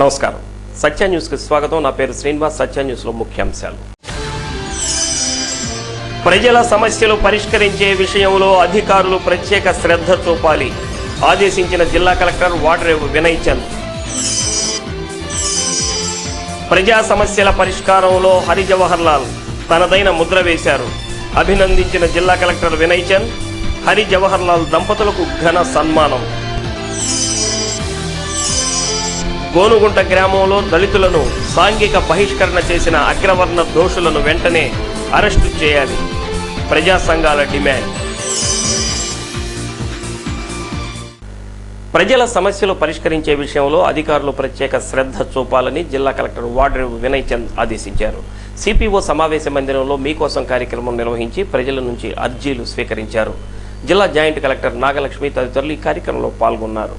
నమస్కారం. సత్య న్యూస్ కి స్వాగతం. నా పేరు శ్రీనివాస్. సత్య న్యూస్ లో ముఖ్యాంశాలు. ప్రజల సమస్యలు పరిష్కరించే విషయంలో అధికారులు ప్రత్యేక శ్రద్ధ చూపాలి ఆదేశించిన జిల్లా కలెక్టర్ వాడ్రేవు వినయ్ చంద్. ప్రజా సమస్యల పరిష్కారంలో హరి జవహర్ లాల్ తనదైన ముద్ర వేశారు. అభినందించిన జిల్లా కలెక్టర్ వినయ్ చంద్. హరి జవహర్ లాల్ దంపతులకు ఘన సన్మానం. గోనుగుంట గ్రామంలో దళితులను సాంఘిక బహిష్కరణ చేసిన అగ్రవర్ణ దోషులను వెంటనే అరెస్టు చేయాలి ప్రజా సంఘాల డిమాండ్. ప్రజల సమస్యలు పరిష్కరించే విషయంలో అధికారులు ప్రత్యేక శ్రద్ధ చూపాలని జిల్లా కలెక్టర్ వాడ్రేవు వినయ్ చంద్ ఆదేశించారు. సిపిఓ సమావేశ మందిరంలో మీకోసం కార్యక్రమం నిర్వహించి ప్రజల నుంచి అర్జీలు స్వీకరించారు. జిల్లా జాయింట్ కలెక్టర్ నాగలక్ష్మి తదితరులు ఈ కార్యక్రమంలో పాల్గొన్నారు.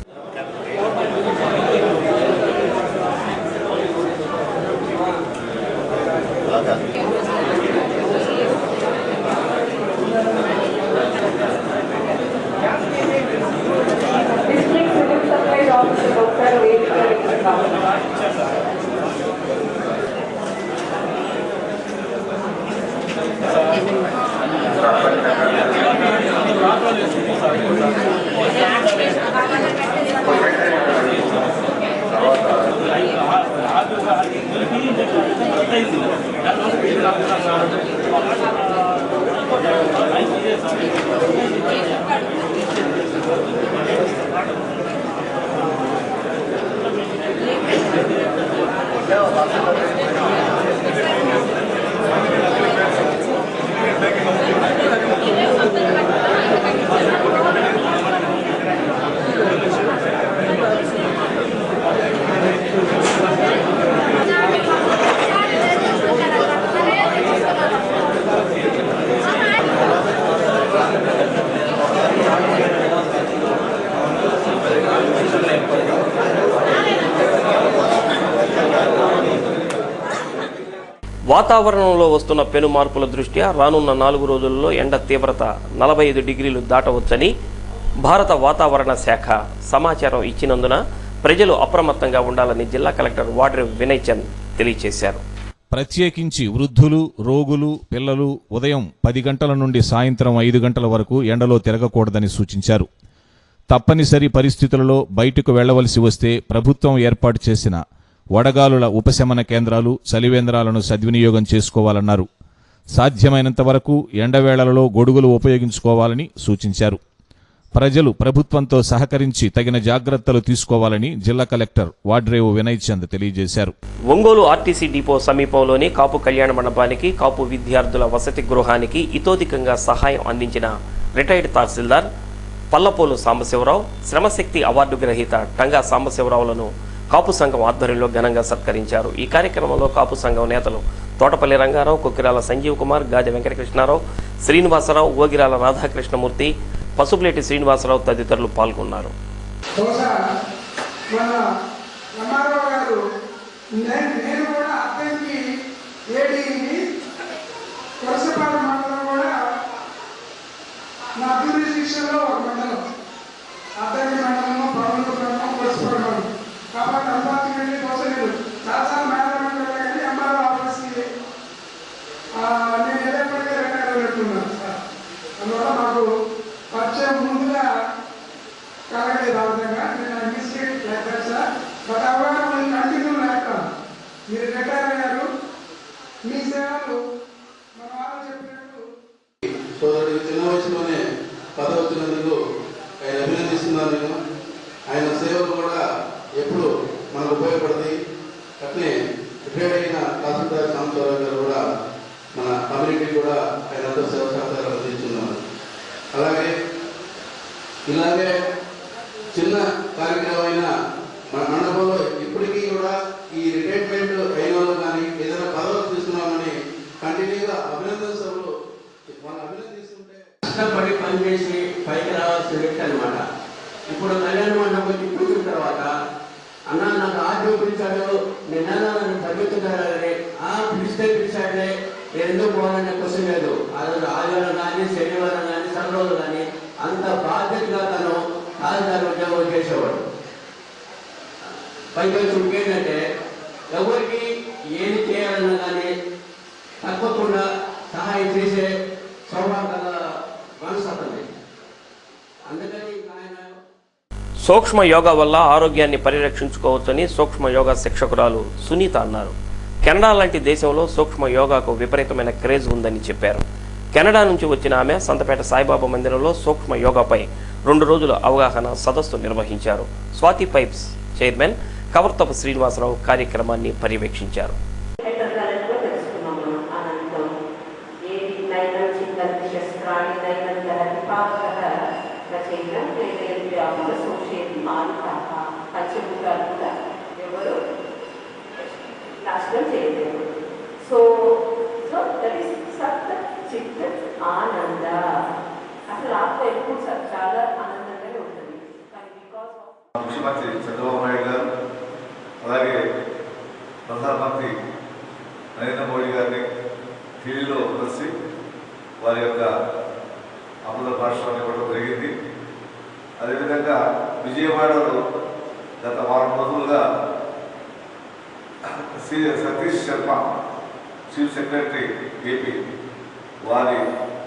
వాతావరణంలో వస్తున్న పెను మార్పుల దృష్ట్యా రానున్న 4 రోజుల్లో ఎండ తీవ్రత 45 డిగ్రీలు దాటవచ్చని భారత వాతావరణ శాఖ సమాచారం ఇచ్చినందున ప్రజలు అప్రమత్తంగా ఉండాలని జిల్లా కలెక్టర్ వాడ్రేవు వినయ్ చంద్ తెలియజేశారు. ప్రత్యేకించి వృద్ధులు, రోగులు, పిల్లలు ఉదయం 10 గంటల నుండి సాయంత్రం 5 గంటల వరకు ఎండలో తిరగకూడదని సూచించారు. తప్పనిసరి పరిస్థితులలో బయటకు వెళ్లవలసి వస్తే ప్రభుత్వం ఏర్పాటు చేసిన వడగాలుల ఉపశమన కేంద్రాలు, చలివేంద్రాలను సద్వినియోగం చేసుకోవాలన్నారు. సాధ్యమైనంత వరకు ఎండవేళలలో గొడుగులు ఉపయోగించుకోవాలని సూచించారు. ప్రజలు ప్రభుత్వంతో సహకరించి తగిన జాగ్రత్తలు తీసుకోవాలని జిల్లా కలెక్టర్ వాడ్రేవు వినయ్ చంద్ తెలియజేశారు. ఒంగోలు ఆర్టీసీ డిపో సమీపంలోని కాపు కళ్యాణ మండపానికి, కాపు విద్యార్థుల వసతి గృహానికి ఇతోధికంగా సహాయం అందించిన రిటైర్డ్ తహసీల్దార్ పల్లపోలు సాంబశివరావు, శ్రమశక్తి అవార్డు గ్రహీత టంగా సాంబశివరావులను కాపు సంఘం ఆధ్వర్యంలో ఘనంగా సత్కరించారు. ఈ కార్యక్రమంలో కాపు సంఘం నేతలు తోటపల్లి రంగారావు, కొక్కిరాల సంజీవ్ కుమార్, గాది వెంకటకృష్ణారావు, శ్రీనివాసరావు, ఓగిరాల రాధాకృష్ణమూర్తి, పసుపులేటి శ్రీనివాసరావు తదితరులు పాల్గొన్నారు. సోదరుడికి చిన్న వయసులోనే పదవి వచ్చినందుకు ఆయన అభినందిస్తున్నాను. ఆయన సేవలు కూడా ఎప్పుడు మనకు ఉపయోగపడతాయి. అట్లే రిటైర్డ్ అయిన తహసీల్దార్ సాంబశివరావు గారు కూడా మన కమ్యూనిటీ కూడా ఆయన అందరూ సేవ సహకారాలు అందిస్తున్నారు. అలాగే ఇలాగే చిన్న కార్యక్రమమైన మన మండపంలో ఇప్పటికీ కూడా ఈ రిటైర్మెంట్ అయిన వాళ్ళు కానీ ఏదైనా పదవులు తీసుకున్నామని కంటిన్యూగా అభినందన సభలు వాళ్ళు అభినందిస్తుంటే కష్టపడి పనిచేసి పైకి రావాల్సిన వ్యక్తి అనమాట. ఇప్పుడు కళ్యాణ మండపం తిప్పించిన తర్వాత అన్న నాకు ఆర్డీ పిలిచాడు, నిన్న నన్ను పరిగెత్తుతారని పిలిచాడే నేను ఎందుకు పోవాలనే క్వశ్చన్ లేదు. ఆ రోజు ఆదివారం కానీ శనివారం కానీ సంరోజు కానీ అంత బాధ్యతగా తను తహసీల్దార్ ఉద్యోగం చేసేవాడు. పైకి ఇంకేంటంటే ఎవరికి ఏది చేయాలన్నా కానీ తప్పకుండా సహాయం చేసే సౌభాగ్యాల మనసు అతని. అందుకని ఆయన సూక్ష్మ యోగా వల్ల ఆరోగ్యాన్ని పరిరక్షించుకోవచ్చని సూక్ష్మ యోగా శిక్షకురాలు సునీత అన్నారు. కెనడా లాంటి దేశంలో సూక్ష్మ యోగాకు విపరీతమైన క్రేజ్ ఉందని చెప్పారు. కెనడా నుంచి వచ్చిన ఆమె సంతపేట సాయిబాబా మందిరంలో సూక్ష్మ యోగాపై 2 రోజుల అవగాహన సదస్సు నిర్వహించారు. స్వాతి పైప్స్ చైర్మన్ కవర్తపు శ్రీనివాసరావు కార్యక్రమాన్ని పర్యవేక్షించారు. So that is సత్ చిత్ ఆనంద. అసలు ఆత్మ ఎప్పుడు చాలా ఆనందంగానే ఉంటుంది. ముఖ్యమంత్రి చంద్రబాబు నాయుడు గారు అలాగే ప్రధానమంత్రి నరేంద్ర మోడీ గారిని ఢిల్లీలో కలిసి వారి యొక్క అమృత భాషను ఇవ్వడం జరిగింది. అదేవిధంగా విజయవాడలో గత వారం రోజులుగా Satish Sharma chief secretary AP వారి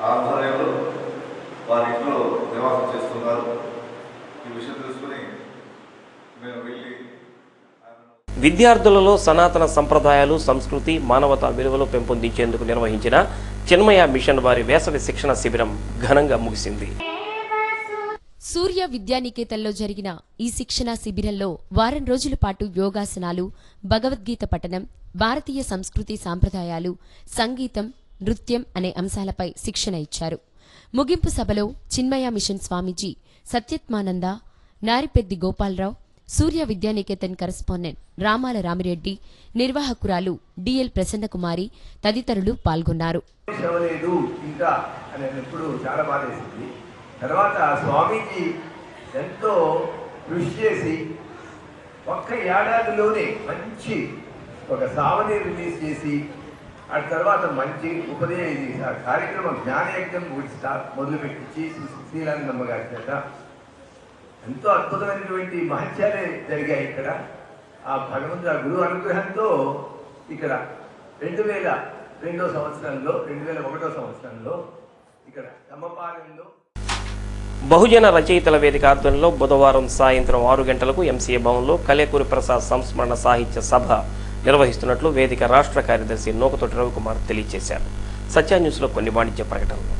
ఆధ్వర్యంలో వారి ఇంట్లో నివాసం చేస్తున్నారు. ఈ విషయం తెలుసుకుని మేము వెళ్ళి విద్యార్థులలో సనాతన సంప్రదాయాలు, సంస్కృతి, మానవతా విలువలు పెంపొందించేందుకు నిర్వహించిన చిన్మయ మిషన్ వారి వేసవి శిక్షణ శిబిరం ఘనంగా ముగిసింది. సూర్య విద్యానికేతన్లో జరిగిన ఈ శిక్షణా శిబిరంలో వారం రోజుల పాటు యోగాసనాలు, భగవద్గీత పఠనం, భారతీయ సంస్కృతి సాంప్రదాయాలు, సంగీతం, నృత్యం అనే అంశాలపై శిక్షణ ఇచ్చారు. ముగింపు సభలో చిన్మయ మిషన్ స్వామీజీ సత్యత్మానంద, నారిపెద్ది గోపాలరావు, సూర్య విద్యానికేతన్ కరెస్పాండెంట్ రామాల రామిరెడ్డి, నిర్వాహకురాలు డిఎల్ ప్రసన్నకుమారి తదితరులు పాల్గొన్నారు. తర్వాత స్వామీజీ ఎంతో కృషి చేసి ఒక్క ఏడాదిలోనే మంచి ఒక సావని రిలీజ్ చేసి ఆ తర్వాత మంచి కార్యక్రమం జ్ఞానయజ్ఞం మొదలుపెట్టించి శ్రీలంగమ్మ గారి చేత ఎంతో అద్భుతమైనటువంటి మహత్యాలే జరిగాయి. ఇక్కడ ఆ భగవంతుడు గురువు అనుగ్రహంతో ఇక్కడ 2002 సంవత్సరంలో 2001 సంవత్సరంలో ఇక్కడ కమ్మపాలెంలో బహుజన రచయితల వేదిక ఆధ్వర్యంలో బుధవారం సాయంత్రం 6 గంటలకు ఎంసీఏ భవన్లో కలేకూరి ప్రసాద్ సంస్మరణ సాహిత్య సభ నిర్వహిస్తున్నట్లు వేదిక రాష్ట్ర కార్యదర్శి నూకతోటి రవికుమార్ తెలియజేశారు. సత్య న్యూస్లో కొన్ని వాణిజ్య ప్రకటనలు.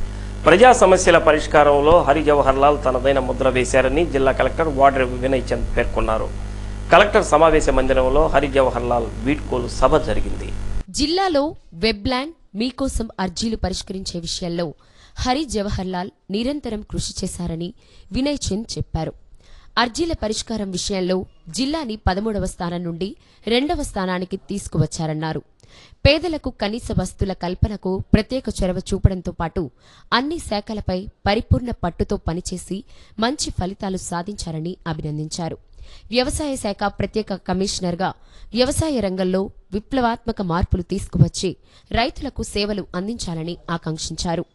ప్రజా సమస్యల పరిష్కారంలో హరి జవహర్ లాల్ తనదైన ముద్ర వేశారని జిల్లా కలెక్టర్ వార్డర్ వినయ్ చంద్ పేర్కొన్నారు. కలెక్టర్ సమావేశ మందిరంలో హరి జవహర్ లాల్ వీడ్కోలు సభ జరిగింది. జిల్లాలో వెబ్లాండ్ మీకోసం అర్జీలు పరిష్కరించే విషయంలో హరి జవహర్ లాల్ నిరంతరం కృషి చేశారని వినయ్ చంద్ చెప్పారు. అర్జీల పరిష్కారం విషయంలో జిల్లాని 13వ స్థానం నుండి 2వ స్థానానికి తీసుకువచ్చారన్నారు. పేదలకు కనీస వస్తువుల కల్పనకు ప్రత్యేక చొరవ చూపడంతో పాటు అన్ని శాఖలపై పరిపూర్ణ పట్టుతో పనిచేసి మంచి ఫలితాలు సాధించారని అభినందించారు. వ్యవసాయ శాఖ ప్రత్యేక కమిషనర్గా వ్యవసాయ రంగంలో విప్లవాత్మక మార్పులు తీసుకువచ్చి రైతులకు సేవలు అందించాలని ఆకాంక్షించారు.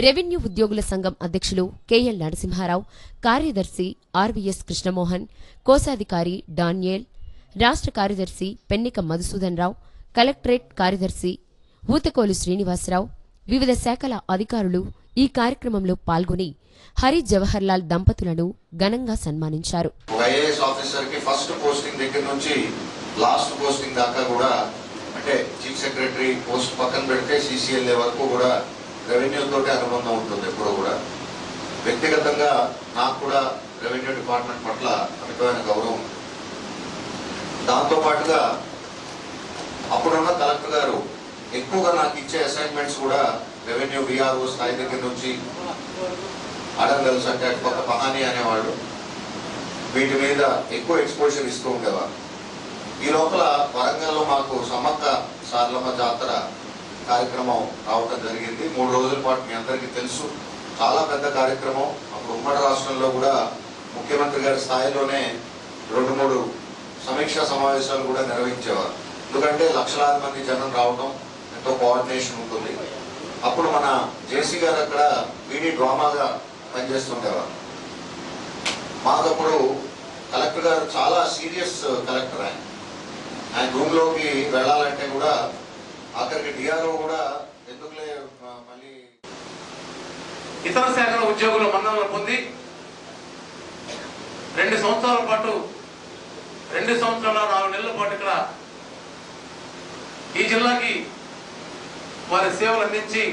రెవెన్యూ ఉద్యోగుల సంఘం అధ్యక్షులు కెఎల్ నరసింహారావు, కార్యదర్శి ఆర్వీఎస్ కృష్ణమోహన్, కోశాధికారి డానియేల్, రాష్ట్ర కార్యదర్శి పెన్నిక మధుసూదన్ రావు, కలెక్టరేట్ కార్యదర్శి ఊతకోలు శ్రీనివాసరావు, వివిధ శాఖల అధికారులు ఈ కార్యక్రమంలో పాల్గొని హరి జవహర్ లాల్ దంపతులను ఘనంగా సన్మానించారు. ఐఏఎస్ ఆఫీసర్ కి ఫస్ట్ పోస్టింగ్ దగ్గర నుంచి లాస్ట్ పోస్టింగ్ దాకా కూడా, అంటే చీఫ్ సెక్రటరీ పోస్ట్ పక్కన పెడితే సిసిఎల్ఏ వరకు కూడా రెవెన్యూ తోటి అనుబంధం ఉంటుంది. ఎప్పుడు కూడా వ్యక్తిగతంగా నాకు కూడా రెవెన్యూ డిపార్ట్మెంట్ పట్ల అమితమైన గౌరవం. దాంతో పాటుగా అప్పుడున్న కలెక్టర్ గారు ఎక్కువగా నాకు ఇచ్చే అసైన్మెంట్స్ కూడా రెవెన్యూ విఆర్ఓ స్థాయి దగ్గర నుంచి అడంగల్స్ అంటే కొత్త పహాని అనేవాళ్ళు, వీటి మీద ఎక్కువ ఎక్స్పోజర్ ఇస్తూ ఉండేవారు. ఈ లోపల వరంగల్లో మాకు సమ్మక్క సారలమ్మ జాతర కార్యక్రమం రావటం జరిగింది. 3 రోజుల పాటు మీ అందరికీ తెలుసు, చాలా పెద్ద కార్యక్రమం. అప్పుడు ఉమ్మడి రాష్ట్రంలో కూడా ముఖ్యమంత్రి గారి స్థాయిలోనే 2-3 సమీక్షా సమావేశాలు కూడా నిర్వహించేవారు. ఎందుకంటే లక్షలాది మంది జనం రావడం, ఎంతో కోఆర్డినేషన్ ఉంటుంది. అప్పుడు మన జేసీ గారు అక్కడ పీడీ డ్రామాగా పనిచేస్తుండేవారు. మాకప్పుడు కలెక్టర్ గారు చాలా సీరియస్ కలెక్టర్. ఆయన రూమ్లోకి వెళ్ళాలంటే కూడా ఆఖరికి డిఆర్ఓ కూడా ఎందుకులే మళ్ళీ ఇతర శాఖల ఉద్యోగుల మన్ననలు పొంది 2 సంవత్సరాల పాటు 2 సంవత్సరాల 4 నెలల పాటు ఇక్కడ ఈ జిల్లాకి వారి సేవలు అందించి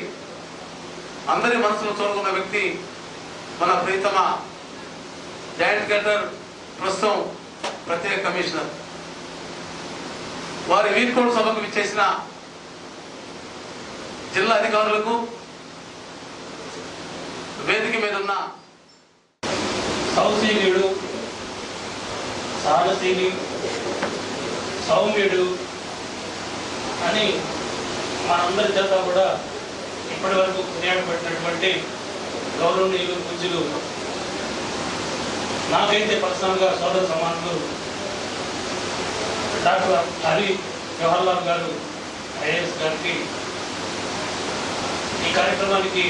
అందరి మనసులో చూరుకున్న వ్యక్తి మన ప్రీతమ జాయింట్ కలెక్టర్, ప్రస్తుతం ప్రత్యేక కమిషనర్. వారి వీడ్కోలు సభకు విచ్చేసిన జిల్లా అధికారులకు, వేదిక మీద ఉన్న సౌశీలుడు, సాహసీని, సౌమ్యుడు అని మనందరి చేత కూడా ఇప్పటి వరకు కొనియాడబడినటువంటి గౌరవనీయులు, పూజ్యులు, నాకైతే పర్సనల్గా సోదర సమానులు డాక్టర్ హరి జవహర్లాల్ గారు ఐఏఎస్ గారికి ఈ కార్యక్రమానికి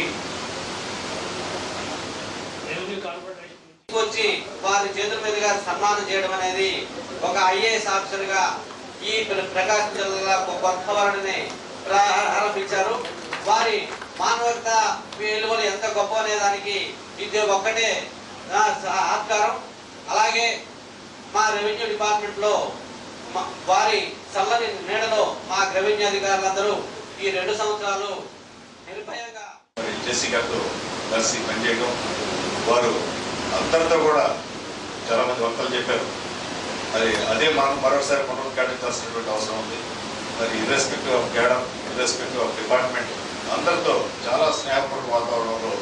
రెవెన్యూ కార్పొరేషన్ వచ్చి వారి చేతుల మీదుగా సన్మానం చేయడం అనేది ఒక ఐఏఎస్ ఆఫీసర్గా ఈ ప్రకాశం జిల్లాకు కొత్త వారిని ప్రారంభించారు. వారి మానవత విలువలు ఎంత గొప్ప అనేదానికి ఇది ఒక్కటే ఆస్కారం. అలాగే మా రెవెన్యూ డిపార్ట్మెంట్లో వారి చల్లని నీడలో మా రెవెన్యూ అధికారులందరూ ఈ 2 సంవత్సరాలు నిర్భయంగా జెసి గారితో కలిసి పనిచేయడం, వారు అందరితో కూడా చాలా మంది వక్తలు చెప్పారు. మరి అదే మనం మరోసారి పునరుద్ఘాటించాల్సినటువంటి అవసరం ఉంది. మరి irrespective of cadre, irrespective of department అందరితో చాలా స్నేహపూర్వక వాతావరణంలో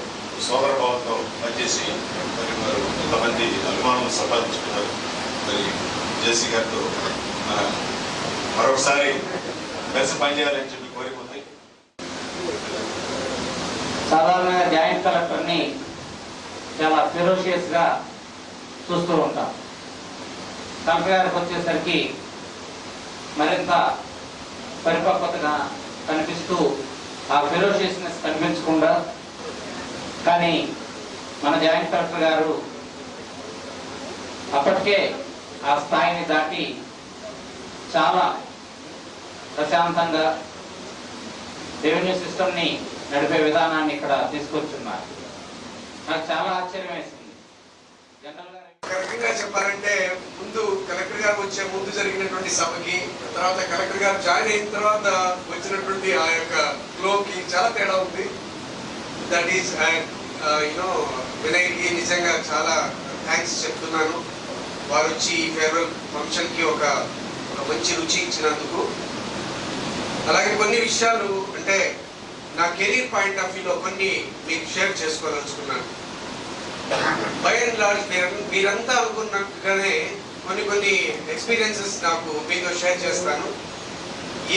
సోదర భావంతో పనిచేసి మరి వారు కొంతమంది అభిమానులు సంపాదించుకున్నారు. మరి జేసీ గారితో మరొకసారి కలిసి పనిచేయాలని చెప్పి కోరిక ఉంది. సాధారణంగా జాయింట్ కలెక్టర్ని చాలా ఫెరోషియస్గా చూస్తూ ఉంటాం. కలెక్టర్ గారికి వచ్చేసరికి మరింత పరిపక్వతగా కనిపిస్తూ ఆ ఫెరోషియస్నెస్ కనిపించకుండా, కానీ మన జాయింట్ కలెక్టర్ గారు అప్పటికే ఆ స్థాయిని దాటి చాలా ప్రశాంతంగా రెవెన్యూ సిస్టమ్ని నడిపే విధానాన్ని ఇక్కడ తీసుకొచ్చున్నారు. నాకు చాలా ఆశ్చర్యం వేసింది. రకంగా చెప్పాలంటే ముందు కలెక్టర్ గారు వచ్చే ముందు జరిగినటువంటి సభకి, తర్వాత కలెక్టర్ గారు జాయిన్ అయిన తర్వాత వచ్చినటువంటి ఆ యొక్క ఫ్లోకి చాలా తేడా ఉంది. దట్ ఈస్ యూనో వినయ్కి నిజంగా చాలా థ్యాంక్స్ చెప్తున్నాను. వారు వచ్చి ఈ ఫేర్వెల్ ఫంక్షన్కి ఒక మంచి రుచి ఇచ్చినందుకు. అలాగే కొన్ని విషయాలు అంటే నా కెరీర్ పాయింట్ ఆఫ్ వ్యూలో కొన్ని మీకు షేర్ చేసుకోదలుచుకున్నాను. బై అండ్ లార్జ్ మీరంతా అనుకున్నట్టుగానే కొన్ని ఎక్స్పీరియన్సెస్ నాకు మీతో షేర్ చేస్తాను.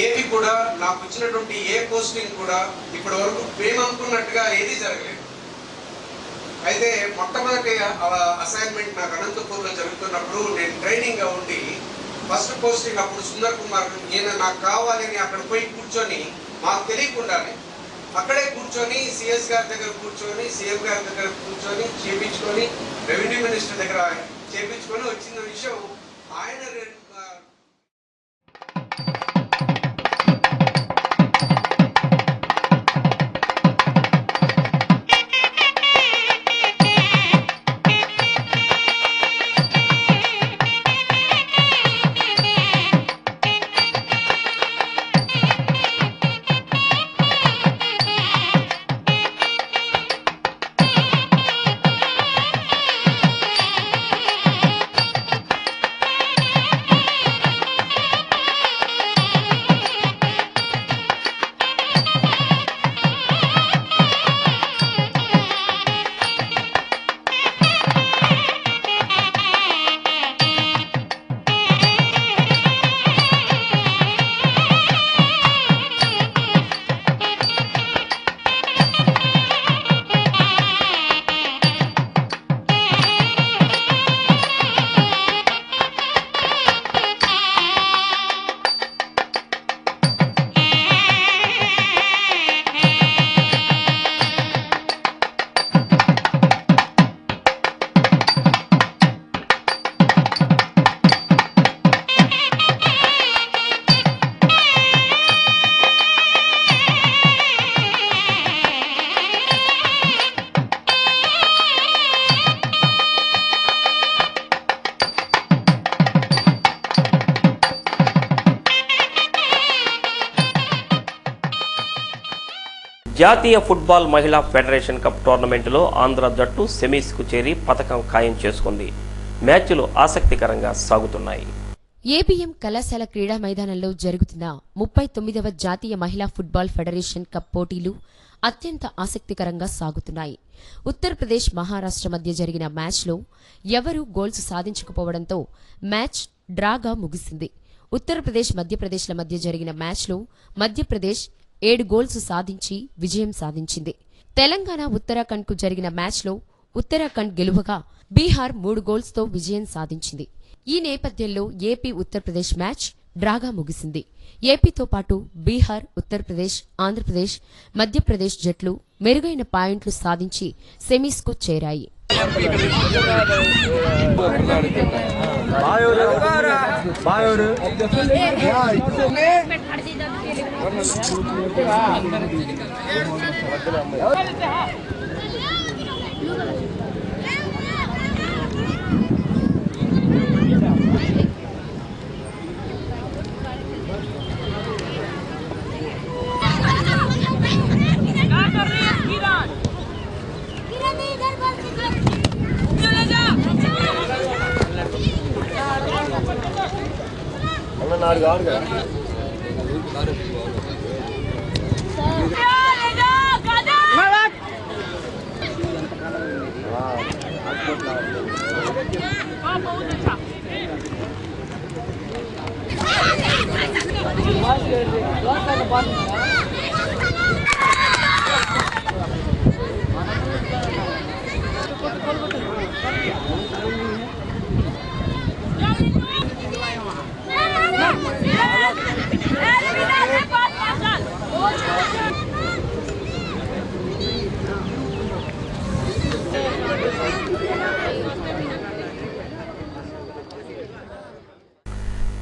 ఏవి కూడా నాకు వచ్చినటువంటి ఏ పోస్టింగ్ కూడా ఇప్పటి వరకు మేము అనుకున్నట్టుగా ఏది జరగలేదు. అయితే మొట్టమొదటి అసైన్మెంట్ నాకు అనంతపూర్లో జరుగుతున్నప్పుడు నేను ట్రైనింగ్గా ఉండి ఫస్ట్ పోస్టింగ్ అప్పుడు సుందర్ కుమార్ ఈయన నాకు కావాలని అక్కడ పోయి కూర్చొని మాకు తెలియకుండానే అక్కడే కూర్చొని సిఎస్ గారి దగ్గర కూర్చొని సీఎం గారి దగ్గర కూర్చొని చేపించుకొని రెవెన్యూ మినిస్టర్ దగ్గర చేపించుకొని వచ్చిన విషయం ఆయన జాతీయ ఫుట్బాల్ మహిళా ఫెడరేషన్ కప్ టోర్నమెంటులో ఆంధ్ర జట్టు సెమీస్కు చేరి పతకం ఖాయం చేసుకుంది. మ్యాచ్లు ఆసక్తికరంగా సాగుతున్నాయి. ఏబీఎం కళాశాల క్రీడా మైదానంలో జరుగుతున్న 39వ జాతీయ మహిళా ఫుట్బాల్ ఫెడరేషన్ కప్ పోటీలు అత్యంత ఆసక్తికరంగా సాగుతున్నాయి. ఉత్తరప్రదేశ్ మహారాష్ట్ర మధ్య జరిగిన మ్యాచ్లో ఎవరూ గోల్స్ సాధించకపోవడంతో మ్యాచ్ డ్రాగా ముగిసింది. ఉత్తరప్రదేశ్ మధ్యప్రదేశ్ల మధ్య జరిగిన మ్యాచ్లో మధ్యప్రదేశ్ 7 గోల్స్ సాధించి విజయం సాధించింది. తెలంగాణ ఉత్తరాఖండ్కు జరిగిన మ్యాచ్లో ఉత్తరాఖండ్ గెలువగా బీహార్ 3 గోల్స్తో విజయం సాధించింది. ఈ నేపథ్యంలో ఏపీ ఉత్తరప్రదేశ్ మ్యాచ్ డ్రాగా ముగిసింది. ఏపీతో పాటు బీహార్, ఉత్తరప్రదేశ్, ఆంధ్రప్రదేశ్, మధ్యప్రదేశ్ జట్లు మెరుగైన పాయింట్లు సాధించి సెమీస్కు చేరాయి.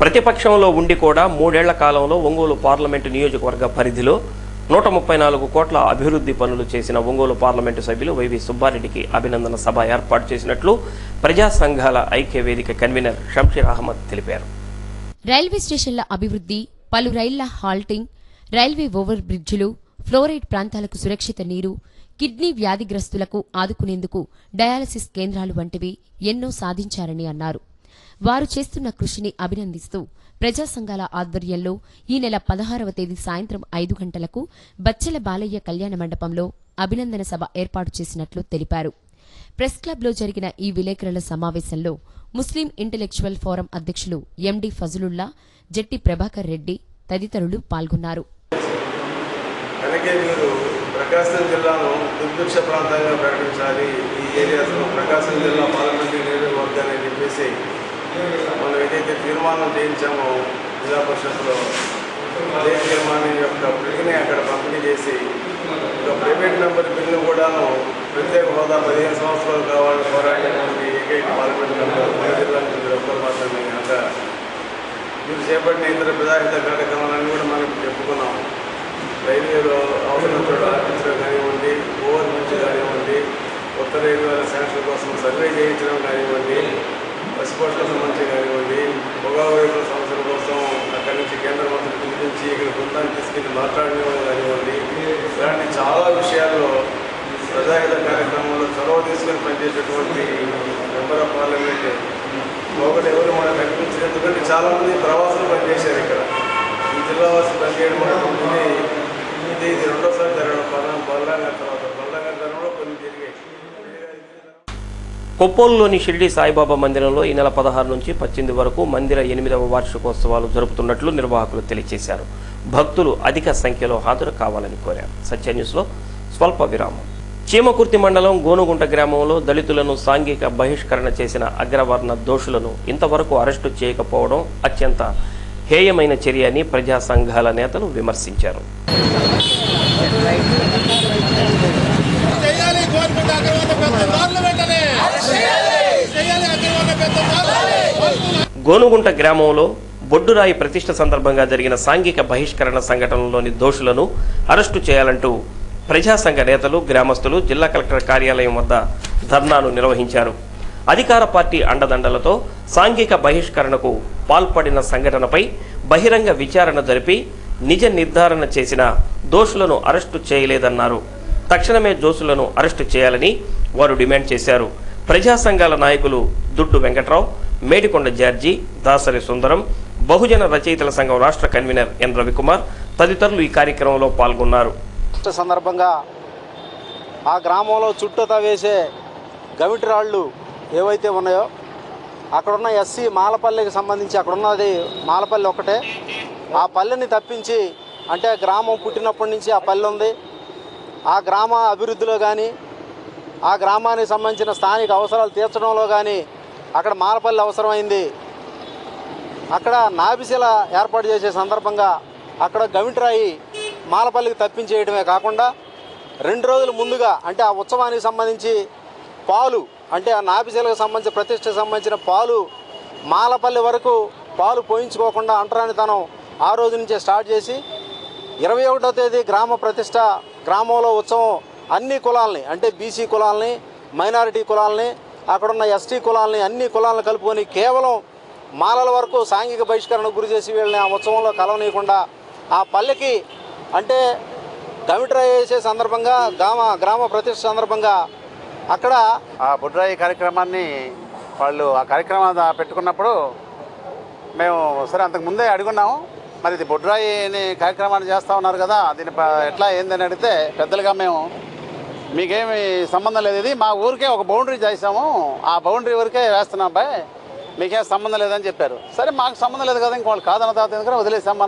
ప్రతిపక్షంలో ఉండి కూడా 3 ఏళ్ల కాలంలో ఒంగోలు పార్లమెంటు నియోజకవర్గ పరిధిలో 134 కోట్ల అభివృద్ధి పనులు చేసిన ఒంగోలు పార్లమెంటు సభ్యులు వైవి సుబ్బారెడ్డికి అభినందన సభ ఏర్పాటు చేసినట్లు ప్రజా సంఘాల ఐక్య వేదిక కన్వీనర్ షంషీర్ అహ్మద్ తెలిపారు. రైల్వే స్టేషన్ల అభివృద్ధి, పలు రైళ్ల హాల్టింగ్, రైల్వే ఓవర్ బ్రిడ్జిలు, ఫ్లోరైడ్ ప్రాంతాలకు సురక్షిత నీరు, కిడ్నీ వ్యాధిగ్రస్తులకు ఆదుకునేందుకు డయాలసిస్ కేంద్రాలు వంటివి ఎన్నో సాధించారని అన్నారు. వారు చేస్తున్న కృషిని అభినందిస్తూ ప్రజా సంఘాల ఆధ్వర్యంలో ఈ నెల 16వ తేదీ సాయంత్రం 5 గంటలకు బచ్చెల బాలయ్య కళ్యాణ మండపంలో అభినందన సభ ఏర్పాటు చేసినట్లు తెలిపారు. ప్రెస్ క్లబ్లో జరిగిన ఈ విలేకరుల సమావేశంలో ముస్లిం ఇంటెలెక్చువల్ ఫోరం అధ్యక్షులు ఎండి ఫజలుల్లా, జట్టి ప్రభాకర్ రెడ్డి తదితరులు పాల్గొన్నారు. ప్రకాశం జిల్లాను దుర్భిక్ష ప్రాంతంగా ప్రకటించాలి, ఈ ఏరియాస్లో ప్రకాశం జిల్లా పార్లమెంటరీ నియోజకవర్గాన్ని చెప్పేసి మనం ఏదైతే తీర్మానం చేయించామో జిల్లా పరిషత్లో, అదే తీర్మానం యొక్క బిల్లుని అక్కడ పంపిణీ చేసి ఒక ప్రైవేట్ మెంబర్ బిల్లు కూడాను ప్రత్యేక హోదా 15 సంవత్సరాలు కావాలని పోరాడినటువంటి ఏకైక పార్లమెంట్ మెంబర్ మన జిల్లాకి ఒక్కరు మాత్రమే. అంత మీరు చేపట్టిన ఇతర ప్రజాహిత కార్యక్రమాలన్నీ కూడా మనం చెప్పుకున్నాం. రైల్వేలో అవసరం చోట ఆపించడం కానివ్వండి, ఓవర్ బ్రిడ్జ్ కానివ్వండి, కొత్త రైల్వేల శాంక్షన్ కోసం సర్వే చేయించడం కానివ్వండి, పసిపోట్ల సంబంధించి కానివ్వండి, పొగాకు రైతుల సమస్యల కోసం అక్కడి నుంచి కేంద్ర మంత్రి పిలిపించి ఇక్కడ బృందాన్ని తీసుకెళ్లి మాట్లాడడం కానివ్వండి, ఇలాంటి చాలా విషయాల్లో ప్రజాహిత కార్యక్రమంలో చొరవ తీసుకొని పనిచేసేటువంటి మెంబర్ ఆఫ్ పార్లమెంట్ ఒకటి ఎవరు మనకు కనిపించారు. ఎందుకంటే చాలామంది ప్రవాసులు పనిచేశారు ఇక్కడ. ఈ జిల్లా వాసి పనిచేయడం అనేది ఇది రెండోసారి జరగడం. బల్లాంగ తర్వాత బల్లాంగ ధరంలో కొన్ని జరిగాయి. కొప్పోలులోని షిర్డీ సాయిబాబా మందిరంలో ఈ నెల 16 నుంచి 18 వరకు మందిర 8వ వార్షికోత్సవాలు జరుపుతున్నట్లు నిర్వాహకులు తెలియజేశారు. భక్తులు అధిక సంఖ్యలో హాజరు కావాలని కోరారు. సత్య న్యూస్లో స్వల్ప విరామం. చీమకుర్తి మండలం గోనుగుంట గ్రామంలో దళితులను సాంఘిక బహిష్కరణ చేసిన అగ్రవర్ణ దోషులను ఇంతవరకు అరెస్టు చేయకపోవడం అత్యంత హేయమైన చర్య అని ప్రజా సంఘాల నేతలు విమర్శించారు. గోనుగుంట గ్రామంలో బొడ్డురాయి ప్రతిష్ఠ సందర్భంగా జరిగిన సాంఘిక బహిష్కరణ సంఘటనలోని దోషులను అరెస్టు చేయాలంటూ ప్రజా సంఘ నేతలు, గ్రామస్తులు జిల్లా కలెక్టర్ కార్యాలయం వద్ద ధర్నాను నిర్వహించారు. అధికార పార్టీ అండదండలతో సాంఘిక బహిష్కరణకు పాల్పడిన సంఘటనపై బహిరంగ విచారణ జరిపి నిజ నిర్ధారణ చేసిన దోషులను అరెస్టు చేయలేదన్నారు. తక్షణమే దోషులను అరెస్టు చేయాలని వారు డిమాండ్ చేశారు. ప్రజా సంఘాల నాయకులు దుడ్డు వెంకట్రావు, మేడికొండ జార్జి, దాసరి సుందరం, బహుజన రచయితల సంఘం రాష్ట్ర కన్వీనర్ ఎన్ రవికుమార్ తదితరులు ఈ కార్యక్రమంలో పాల్గొన్నారు. సందర్భంగా ఆ గ్రామంలో చుట్టూతా వేసే గవిటి రాళ్ళు ఏవైతే ఉన్నాయో అక్కడున్న ఎస్సీ మాలపల్లికి సంబంధించి అక్కడున్నది మాలపల్లి ఒకటే. ఆ పల్లెని తప్పించి అంటే గ్రామం పుట్టినప్పటి నుంచి ఆ పల్లె ఉంది. ఆ గ్రామ అభివృద్ధిలో కానీ ఆ గ్రామానికి సంబంధించిన స్థానిక అవసరాలు తీర్చడంలో కానీ అక్కడ మాలపల్లి అవసరమైంది. అక్కడ నాభిశిల ఏర్పాటు చేసే సందర్భంగా అక్కడ గవిటిరాయి మాలపల్లికి తప్పించేయడమే కాకుండా 2 రోజుల ముందుగా అంటే ఆ ఉత్సవానికి సంబంధించి పాలు అంటే ఆ నాభిశిలకు సంబంధించి ప్రతిష్టకు సంబంధించిన పాలు మాలపల్లి వరకు పాలు పోయించుకోకుండా అంటరానితనం ఆ రోజు నుంచే స్టార్ట్ చేసి 21వ తేదీ గ్రామ ప్రతిష్ట గ్రామంలో ఉత్సవం అన్ని కులాలని అంటే బీసీ కులాలని, మైనారిటీ కులాలని, అక్కడున్న ఎస్టీ కులాలని అన్ని కులాలను కలుపుకొని కేవలం మాలల వరకు సాంఘిక బహిష్కరణకు గురి చేసి వీళ్ళని ఆ ఉత్సవంలో కలవనీయకుండా ఆ పల్లెకి అంటే గవిటిరాయి వేసే సందర్భంగా గ్రామ ప్రతిష్ట సందర్భంగా అక్కడ ఆ బొడ్రాయి కార్యక్రమాన్ని వాళ్ళు ఆ కార్యక్రమం పెట్టుకున్నప్పుడు మేము సరే అంతకుముందే అడుగున్నాము. మరి ఇది బొడ్రాయి అని కార్యక్రమాన్ని చేస్తూ ఉన్నారు కదా, దీని ఎట్లా ఏందని అడిగితే పెద్దలుగా మేము మీకేమి సంబంధం లేదు, ఇది మా ఊరికే ఒక బౌండరీ చేసాము, ఆ బౌండరీ వరకే వేస్తున్నాం అబ్బాయి, మీకేం సంబంధం లేదని చెప్పారు. సరే మాకు సంబంధం లేదు కదా, ఇంక వాళ్ళు కాదన్న తర్వాత ఎందుకంటే వదిలేసాం.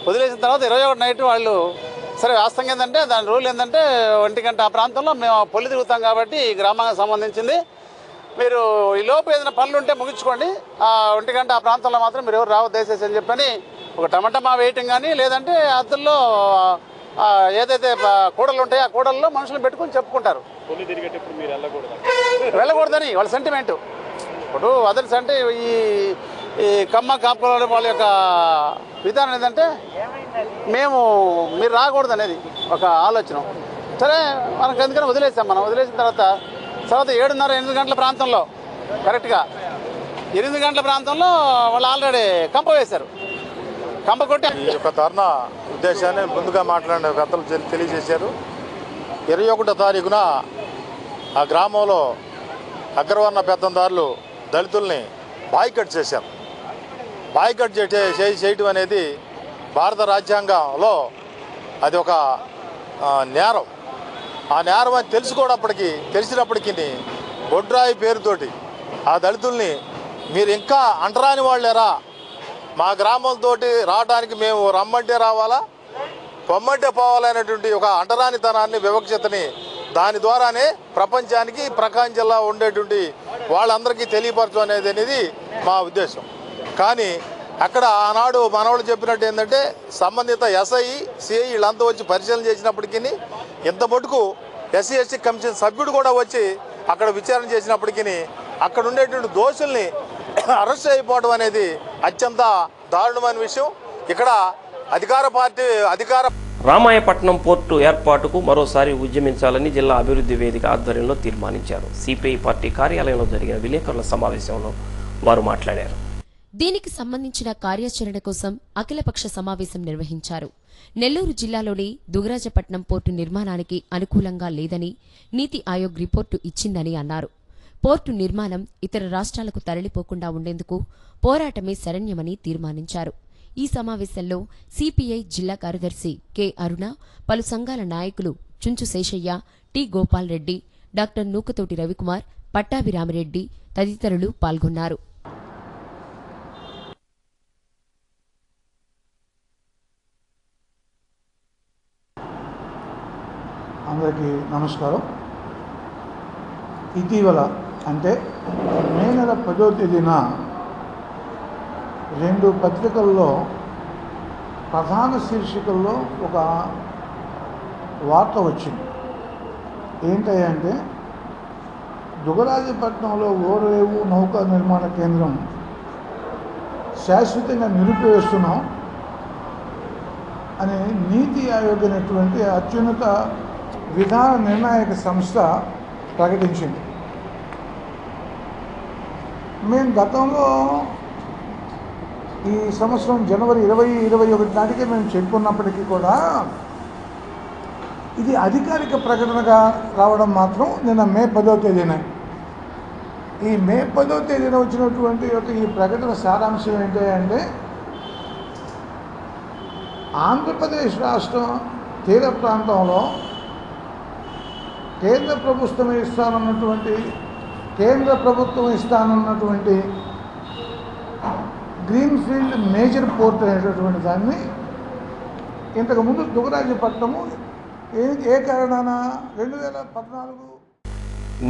వదిలేసిన తర్వాత 21 నైట్ వాళ్ళు సరే వాస్తవంగా ఏంటంటే దాని రూల్ ఏంటంటే 1 గంట ఆ ప్రాంతంలో మేము పొలి తిరుగుతాం కాబట్టి ఈ గ్రామానికి సంబంధించింది, మీరు ఈ లోపు ఏదైనా పనులు ఉంటే ముగించుకోండి, ఆ 1 గంట ఆ ప్రాంతంలో మాత్రం మీరు ఎవరు రావద్దు దయచేసి అని చెప్పని ఒక టమాటా వెయిటింగ్ కానీ లేదంటే అద్దల్లో ఏదైతే కూడలు ఉంటాయో ఆ కూడల్లో మనుషులు పెట్టుకుని చెప్పుకుంటారు. వెళ్ళకూడదని వాళ్ళ సెంటిమెంటు. ఇప్పుడు అదర్స్ అంటే ఈ కమ్మ కాపుల వాళ్ళ యొక్క విధానం ఏంటంటే మీరు రాకూడదు అనేది ఒక ఆలోచన. సరే మనకు ఎందుకని వదిలేసాం. వదిలేసిన తర్వాత 7:30 8 గంటల ప్రాంతంలో కరెక్ట్గా 8 గంటల ప్రాంతంలో వాళ్ళు ఆల్రెడీ కంప వేశారు. కంప కొట్టి ఈ యొక్క ధర్నా ఉద్దేశాన్ని ముందుగా మాట్లాడిన పెద్దలు తెలియజేశారు. 21వ తారీఖున ఆ గ్రామంలో అగ్రవర్ణ పెత్తందారులు దళితుల్ని బాయ్కట్ చేశారు. బాయ్కట్ చేయటం అనేది భారత రాజ్యాంగంలో అది ఒక నేరం. ఆ నేరం అని తెలిసినప్పటికీ బొడ్రాయి పేరుతోటి ఆ దళితుల్ని మీరు ఇంకా అంటరాని వాళ్ళేరా, మా గ్రామంతో రావడానికి మేము రమ్మంటే రావాలా, పొమ్మంటే పోవాలనేటువంటి ఒక అంటరానితనాన్ని, వివక్షతని దాని ద్వారానే ప్రపంచానికి ప్రకాశం జిల్లా ఉండేటువంటి వాళ్ళందరికీ తెలియపరచడం అనేది మా ఉద్దేశం. కానీ అక్కడ ఆనాడు మనవాళ్ళు చెప్పినట్టు ఏంటంటే సంబంధిత ఎస్ఐ, సిఐ వీళ్ళంతా వచ్చి పరిశీలన చేసినప్పటికీ ఇంత మటుకు ఎస్సీ ఎస్టీ కమిషన్ సభ్యుడు కూడా వచ్చి అక్కడ విచారణ చేసినప్పటికీ అక్కడ ఉండేటువంటి దోషుల్ని అరెస్ట్ అయిపోవడం అనేది అత్యంత దారుణమైన విషయం. ఇక్కడ రామాయపట్నం పోర్టు ఏర్పాటుకు మరోసారి ఉద్యమించాలని జిల్లా అభివృద్ధి వేదిక ఆధ్వర్యంలో తీర్మానించారు. సిపిఐ పార్టీ కార్యాలయంలో జరిగిన విలేకరుల సమావేశంలో వారు మాట్లాడారు. దీనికి సంబంధించిన కార్యాచరణ కోసం అఖిలపక్ష సమావేశం నిర్వహించారు. నెల్లూరు జిల్లాలోని దుగరాజపట్నం పోర్టు నిర్మాణానికి అనుకూలంగా లేదని నీతి ఆయోగ్ రిపోర్టు ఇచ్చిందని అన్నారు. పోర్టు నిర్మాణం ఇతర రాష్ట్రాలకు తరలిపోకుండా ఉండేందుకు పోరాటమే శరణ్యమని తీర్మానించారు. ఈ సమావేశంలో సిపిఐ జిల్లా కార్యదర్శి కె అరుణ, పలు సంఘాల నాయకులు చుంచు శేషయ్య, టి గోపాల్ రెడ్డి, డాక్టర్ నూకతోటి రవికుమార్, పట్టాభిరామిరెడ్డి తదితరులు పాల్గొన్నారు. అందరికీ నమస్కారం. ఇటీవల అంటే మే నెల 10వ తేదీన 2 పత్రికల్లో ప్రధాన శీర్షికల్లో ఒక వార్త వచ్చింది. ఏంటంటే దుగరాజపట్నంలో ఓడరేవు నౌకా నిర్మాణ కేంద్రం శాశ్వతంగా నిలిపివేస్తున్నాం అని నీతి ఆయోగ్ అనేటువంటి అత్యున్నత విధాన నిర్ణాయక సంస్థ ప్రకటించింది. మేము గతంలో ఈ సంవత్సరం జనవరి 2021 నాటికే మేము చెప్పుకున్నప్పటికీ కూడా ఇది అధికారిక ప్రకటనగా రావడం మాత్రం నిన్న మే 10వ తేదీన. ఈ మే 10వ తేదీన వచ్చినటువంటి ఈ ప్రకటన సారాంశం ఏంటి అంటే, ఆంధ్రప్రదేశ్ రాష్ట్రం తీర ప్రాంతంలో కేంద్ర ప్రభుత్వం ఇస్తానన్నటువంటి గ్రీన్ఫీల్డ్ మేజర్ పోర్ట్ అనేటటువంటి దాన్ని ఇంతకుముందు దుగరాజపట్నము ఏ కారణాన 2014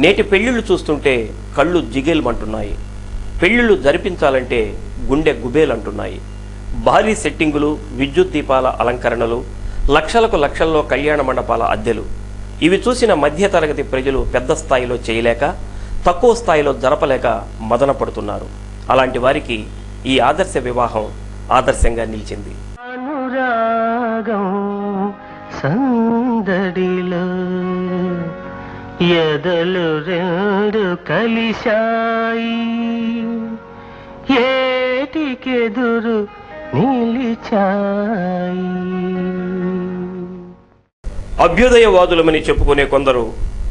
నేటి పెళ్లిళ్ళు చూస్తుంటే కళ్ళు జిగేల్మంటున్నాయి. పెళ్లిళ్ళు జరిపించాలంటే గుండె గుబేలంటున్నాయి. భారీ సెట్టింగులు, విద్యుత్ దీపాల అలంకరణలు, లక్షల్లో కళ్యాణ మండపాల అద్దెలు, ఇవి చూసిన మధ్యతరగతి ప్రజలు పెద్ద స్థాయిలో చేయలేక తక్కువ స్థాయిలో జరపలేక మదన పడుతున్నారు. అలాంటి వారికి ఈ ఆదర్శ వివాహం ఆదర్శంగా నిలిచింది. అనురాగం సందడిలో ఎదలు రెండు కలిశాయి, ఏటికెదురు నిలిచాయి. అభ్యుదయవాదులమని చెప్పుకునే కొందరు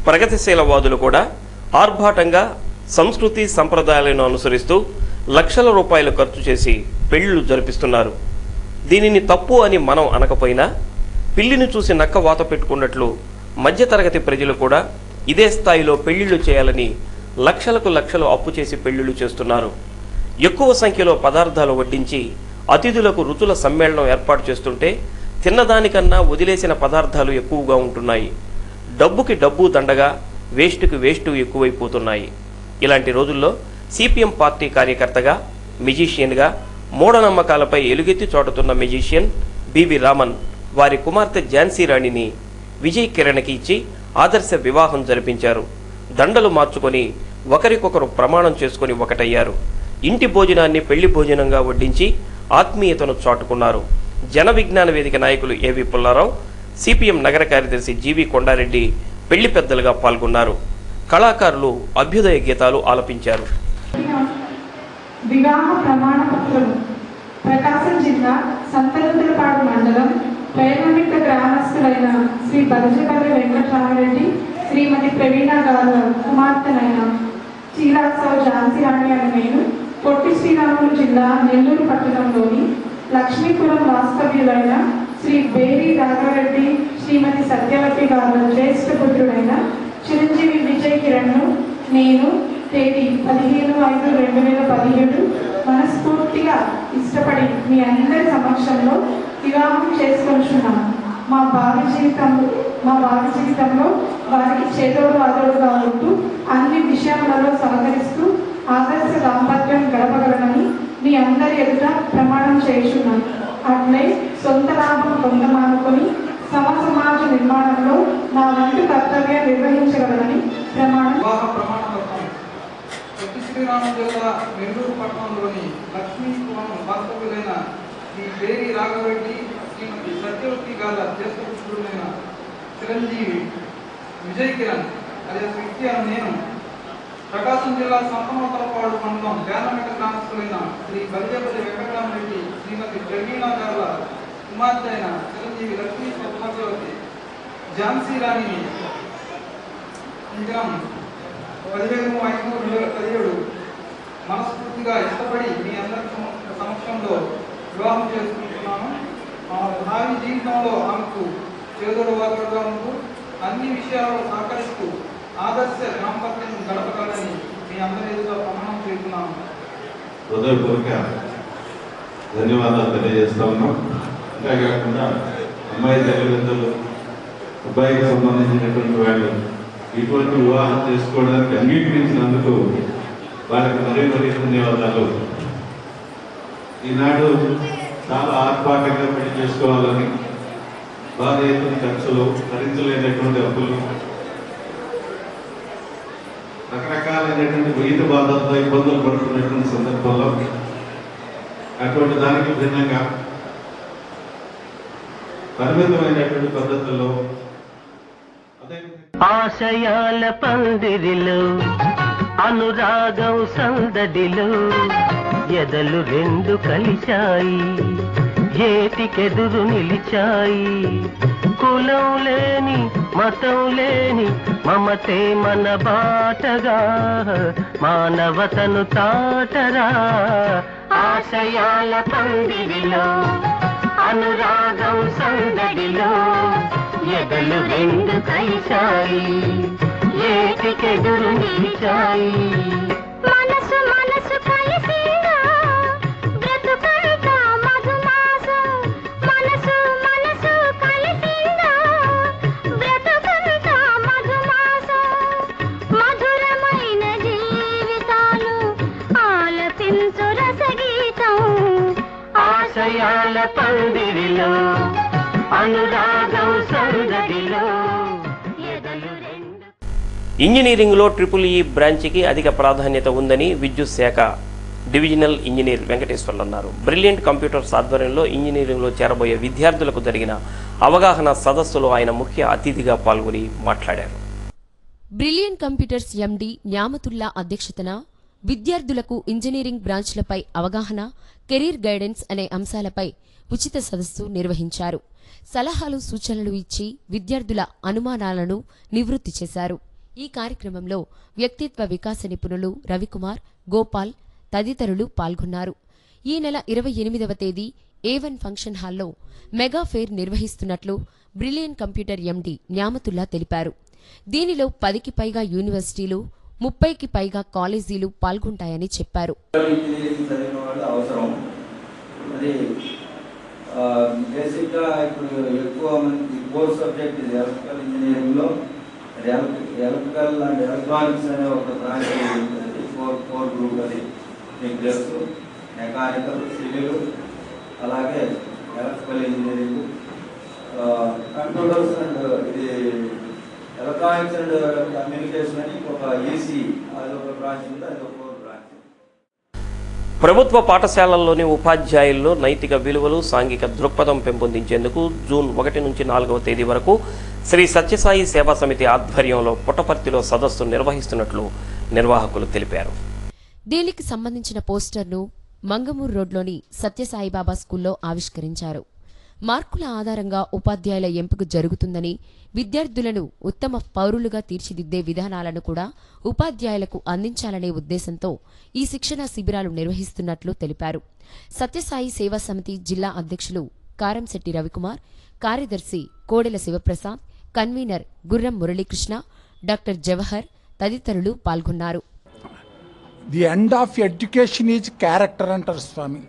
ప్రగతిశీలవాదులు కూడా ఆర్భాటంగా సంస్కృతి సంప్రదాయాలను అనుసరిస్తూ లక్షల రూపాయలు ఖర్చు చేసి పెళ్లిళ్ళు జరిపిస్తున్నారు. దీనిని తప్పు అని మనం అనకపోయినా పిల్లిని చూసి నక్క వాత పెట్టుకున్నట్లు మధ్యతరగతి ప్రజలు కూడా ఇదే స్థాయిలో పెళ్లిళ్ళు చేయాలని లక్షలు అప్పు చేసి పెళ్లిళ్ళు చేస్తున్నారు. ఎక్కువ సంఖ్యలో పదార్థాలు వడ్డించి అతిథులకు రుచుల సమ్మేళనం ఏర్పాటు చేస్తుంటే తిన్నదానికన్నా వదిలేసిన పదార్థాలు ఎక్కువగా ఉంటున్నాయి. డబ్బుకి డబ్బు దండగా, వేస్టుకి వేస్టు ఎక్కువైపోతున్నాయి. ఇలాంటి రోజుల్లో సిపిఎం పార్టీ కార్యకర్తగా, మెజిషియన్గా మూఢనమ్మకాలపై ఎలుగెత్తి చాటుతున్న మెజిషియన్ బివి రామన్ వారి కుమార్తె ఝాన్సీ రాణిని విజయ్ కిరణ్కి ఇచ్చి ఆదర్శ వివాహం జరిపించారు. దండలు మార్చుకొని ఒకరికొకరు ప్రమాణం చేసుకుని ఒకటయ్యారు. ఇంటి భోజనాన్ని పెళ్లి భోజనంగా వడ్డించి ఆత్మీయతను చాటుకున్నారు. జన విజ్ఞాన వేదిక నాయకులు ఏవి పుల్లారావు, సిపిఎం నగర కార్యదర్శి జీవి కొండారెడ్డి పెళ్లి పెద్దలుగా పాల్గొన్నారు. కళాకారులు అభ్యుదయ గీతాలు ఆలపించారు. వివాహ ప్రమాణ పత్రము ప్రకాశం జిల్లా సంతనూతలపాడు మండలం పేర్నమిట్ట గ్రామస్తులైన శ్రీ బలజపల్లి వెంకటరామరెడ్డి, శ్రీమతి ప్రవీణ గారు కుమార్తెనైన చీరాసరావు ఝాన్సీ రాణి అనే నేను పొట్టి శ్రీరాములు జిల్లా నెల్లూరు పట్టణంలోని లక్ష్మీపురం వాస్తవ్యులైన శ్రీ బేరి రాఘవరెడ్డి, శ్రీమతి సత్యవతి గారు జ్యేష్ఠ పుత్రుడైన చిరంజీవి విజయ్ కిరణ్ను నేను తేదీ 15/5/2017 మనస్ఫూర్తిగా ఇష్టపడి మీ అందరి సమక్షంలో వివాహం చేసుకొంటున్నాను. మా భావి జీవితంలో వారికి చేదోడు వాదోడుగా ఉంటూ అన్ని విషయాలలో సహకరిస్తూ ఆదర్శ దాంపత్యం గడపగలనని మీ అందరి ఎదుట ప్రమాణం చేయుచున్నాను. అట్లే సొంత లాభం పొందమానుకొని సమాజ నిర్మాణంలో నా వంతు కర్తవ్యం నిర్వహించగలనని ప్రమాణం. పొట్టి శ్రీరాములు జిల్లా నెల్లూరు పట్టణంలోని లక్ష్మీపురం వాస్తవ్యులైన శ్రీ బేరి రాఘవరెడ్డి, శ్రీమతి సత్యవతి గాల జ్యేష్ఠపుత్రుడైన చిరంజీవి విజయ్ కిరణ్ అదే వ్యక్తి అని నేను ప్రకాశం జిల్లా సంతనూతలపాడు మండలం పేర్నమిట్ట గ్రామస్తులైన శ్రీ బలిజపల్లి వెంకటరామరెడ్డి, శ్రీమతి ప్రవీణ గాల కుమార్తె అయిన చిరంజీవి లక్ష్మీ సత్యవతి ఝాన్సీ రాణిని 15/5/2017 మనస్ఫూర్తిగా ఇష్టపడి మీ అందరి సమక్షంలో వివాహం చేసుకుంటున్నాను. భావి జీవితంలో ఆమెకు చేదోడు వాదోడుగా ఉంటూ అన్ని విషయాల్లో సహకరిస్తూ ఆదర్శ దాంపత్యం గడపగలని మీ అందరి ఎదుట ప్రమాణం చేస్తున్నాను. హృదయపూర్వక ధన్యవాదాలు తెలియజేస్తా ఉన్నాం. అంతేకాకుండా అమ్మాయి తల్లిదండ్రులు అబ్బాయికి సంబంధించినటువంటి వాళ్ళు ఇటువంటి వివాహం చేసుకోవడానికి అంగీకరించినందుకు వాళ్ళకి మరీ ధన్యవాదాలు. ఈనాడు చాలా ఆర్భాటంగా పెళ్లి చేసుకోవాలని భారీ ఎత్తున ఖర్చులు, భరించలేనటువంటి అప్పులు, రకరకాలైనటువంటి వివిధ బాధలతో ఇబ్బందులు పడుతున్నటువంటి సందర్భంలో అటువంటి దానికి భిన్నంగా పరిమితమైనటువంటి పద్ధతుల్లో ఆశయాల పందిరిలో అనురాగం సందడిలో ఎదలు రెండు కలిశాయి, ఏటికెదురు నిలిచాయి. కులం లేని మతం లేని మమతే మన బాటగా మానవతను తాటరా. ఆశయాల పందిరిలో అనురాగం సందడిలో ఎదలు రెండు కలిశాయి, ఏటికెదురు నిలిచాయి. మనసు మనసు కలిసిందా బ్రతుకంతా మధుమాసం, మనసు మనసు కలిసిందా బ్రతుకంతా మధుమాసం. మధురమైన జీవితాలు ఆలపించు రసగీతం. ఆశయాల పందిరిలో అనురాగం సందడిలో ఎదలు రెండు. ఇంజనీరింగ్లో ట్రిపుల్-ఈ బ్రాంచ్కి అధిక ప్రాధాన్యత ఉందని విద్యుత్ శాఖ డివిజనల్ ఇంజనీర్ వెంకటేశ్వర్లు అన్నారు. బ్రిలియంట్ కంప్యూటర్స్ ఆధ్వర్యంలో ఇంజనీరింగ్లో చేరబోయే విద్యార్థులకు జరిగిన అవగాహన సదస్సులో ఆయన ముఖ్య అతిథిగా పాల్గొని మాట్లాడారు. బ్రిలియంట్ కంప్యూటర్స్ ఎండి న్యామతుల్లా అధ్యక్షతన విద్యార్థులకు ఇంజనీరింగ్ బ్రాంచ్లపై అవగాహన, కెరీర్ గైడెన్స్ అనే అంశాలపై ఉచిత సదస్సు నిర్వహించారు. సలహాలు సూచనలు ఇచ్చి విద్యార్థుల అనుమానాలను నివృత్తి చేశారు. ఈ కార్యక్రమంలో వ్యక్తిత్వ వికాస నిపుణులు రవికుమార్, గోపాల్ తదితరులు పాల్గొన్నారు. ఈ నెల 28వ తేదీ A1 ఫంక్షన్ హాల్లో మెగా ఫేర్ నిర్వహిస్తున్నట్లు బ్రిలియంట్ కంప్యూటర్ ఎండి న్యామతుల్లా తెలిపారు. దీనిలో 10కి పైగా యూనివర్సిటీలు, 30కి పైగా కాలేజీలు పాల్గొంటాయని చెప్పారు. బేసిక్గా ఇప్పుడు ఎక్కువ మంది కోర్ సబ్జెక్ట్ ఇది ఎలక్ట్రికల్ ఇంజనీరింగ్లో ఎలక్ట్రికల్ అండ్ ఎలక్ట్రానిక్స్ అనే ఒక బ్రాంచ్ ఉంటుంది. కోర్ గ్రూప్ అది మీకు తెలుసు. మెకానికల్, సివిల్, అలాగే ఎలక్ట్రికల్ ఇంజనీరింగ్, కంప్యూటర్స్ అండ్ ఇది ఎలక్ట్రానిక్స్ అండ్ కమ్యూనికేషన్ అని ఒక ఈసీ అది ఒక బ్రాంచ్ ఉంది. అది ఒక కోర్ బ్రాంచ్. ప్రభుత్వ పాఠశాలల్లోని ఉపాధ్యాయుల్లో నైతిక విలువలు, సాంఘిక దృక్పథం పెంపొందించేందుకు జూన్ 1 నుంచి 4వ తేదీ వరకు శ్రీ సత్యసాయి సేవా సమితి ఆధ్వర్యంలో పుట్టపర్తిలో సదస్సు నిర్వహిస్తున్నట్లు నిర్వాహకులు తెలిపారు. దీనికి సంబంధించిన పోస్టర్ను మంగమూరు రోడ్లోని సత్యసాయిబాబా స్కూల్లో ఆవిష్కరించారు. మార్కుల ఆధారంగా ఉపాధ్యాయుల ఎంపిక జరుగుతుందని, విద్యార్థులను ఉత్తమ పౌరులుగా తీర్చిదిద్దే విధానాలను కూడా ఉపాధ్యాయులకు అందించాలనే ఉద్దేశంతో ఈ శిక్షణా శిబిరాలు నిర్వహిస్తున్నట్లు తెలిపారు. సత్యసాయి సేవా సమితి జిల్లా అధ్యక్షులు కారంశెట్టి రవికుమార్, కార్యదర్శి కోడెల శివప్రసాద్, కన్వీనర్ గుర్రం మురళీకృష్ణ, డాక్టర్ జవహర్ తదితరులు పాల్గొన్నారు. The end of education is character అంటారు స్వామి.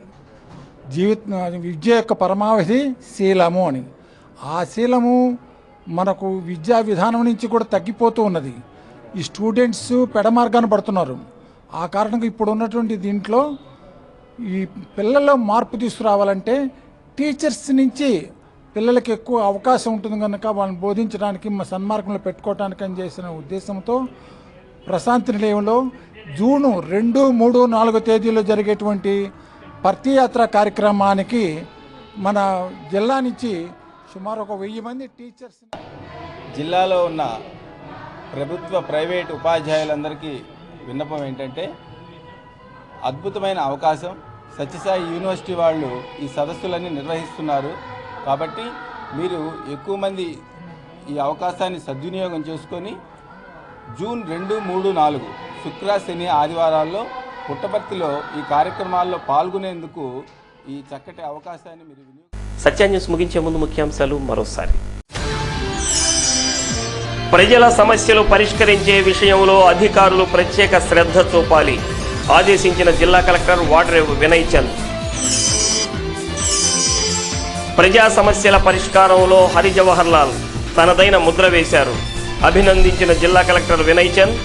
విద్య యొక్క పరమావధి శీలము అని. ఆ శీలము మనకు విద్యా విధానం నుంచి కూడా తగ్గిపోతూ ఉన్నది. ఈ స్టూడెంట్స్ పెడమార్గాన పడుతున్నారు. ఆ కారణంగా ఇప్పుడు ఉన్నటువంటి దీంట్లో ఈ పిల్లల్లో మార్పు తీసుకురావాలంటే టీచర్స్ నుంచి పిల్లలకి ఎక్కువ అవకాశం ఉంటుంది కనుక వాళ్ళని బోధించడానికి సన్మార్గంలో పెట్టుకోవడానికి అని చేసిన ఉద్దేశంతో ప్రశాంతి నిలయంలో జూన్ 2, 3, 4 తేదీల్లో జరిగేటువంటి పర్తియాత్ర కార్యక్రమానికి మన జిల్లా నుంచి సుమారు 1000 మంది టీచర్స్. జిల్లాలో ఉన్న ప్రభుత్వ ప్రైవేట్ ఉపాధ్యాయులందరికీ విన్నపం ఏంటంటే, అద్భుతమైన అవకాశం. సత్యసాయి యూనివర్సిటీ వాళ్ళు ఈ సదస్సులన్నీ నిర్వహిస్తున్నారు. కాబట్టి మీరు ఎక్కువ మంది ఈ అవకాశాన్ని సద్వినియోగం చేసుకొని జూన్ 2, 3, 4 శుక్ర, శని, ఆదివారాల్లో పుట్టపర్తిలో ఈ కార్యక్రమాల్లో పాల్గొనేందుకు ఈ చక్కటి అవకాశాన్ని మీరు సత్య న్యూస్ ముగించే ముందు ముఖ్యాంశాలు మరోసారి. ప్రజల సమస్యలు పరిష్కరించే విషయంలో అధికారులు ప్రత్యేక శ్రద్ధ చూపాలి, ఆదేశించిన జిల్లా కలెక్టర్ వాడ్రేవ్ వినయ్ చంద్. ప్రజా సమస్యల పరిష్కారంలో హరి జవహర్ లాల్ తనదైన ముద్ర వేశారు, అభినందించిన జిల్లా కలెక్టర్ వినయ్ చంద్.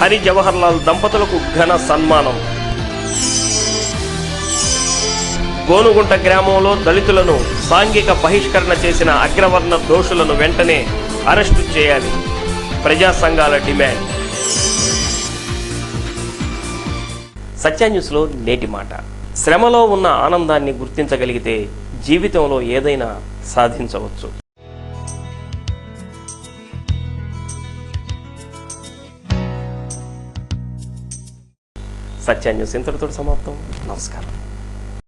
హరి జవహర్ లాల్ దంపతులకు ఘన సన్మానం. గోనుగుంట గ్రామంలో దళితులను సాంఘిక బహిష్కరణ చేసిన అగ్రవర్ణ దోషులను వెంటనే అరెస్టు చేయాలి, ప్రజా సంఘాల డిమాండ్. సత్య న్యూస్లో నేటి మాట. శ్రమలో ఉన్న ఆనందాన్ని గుర్తించగలిగితే జీవితంలో ఏదైనా సాధించవచ్చు. సత్య న్యూస్ ఇంతటితో సమాప్తం. నమస్కారం.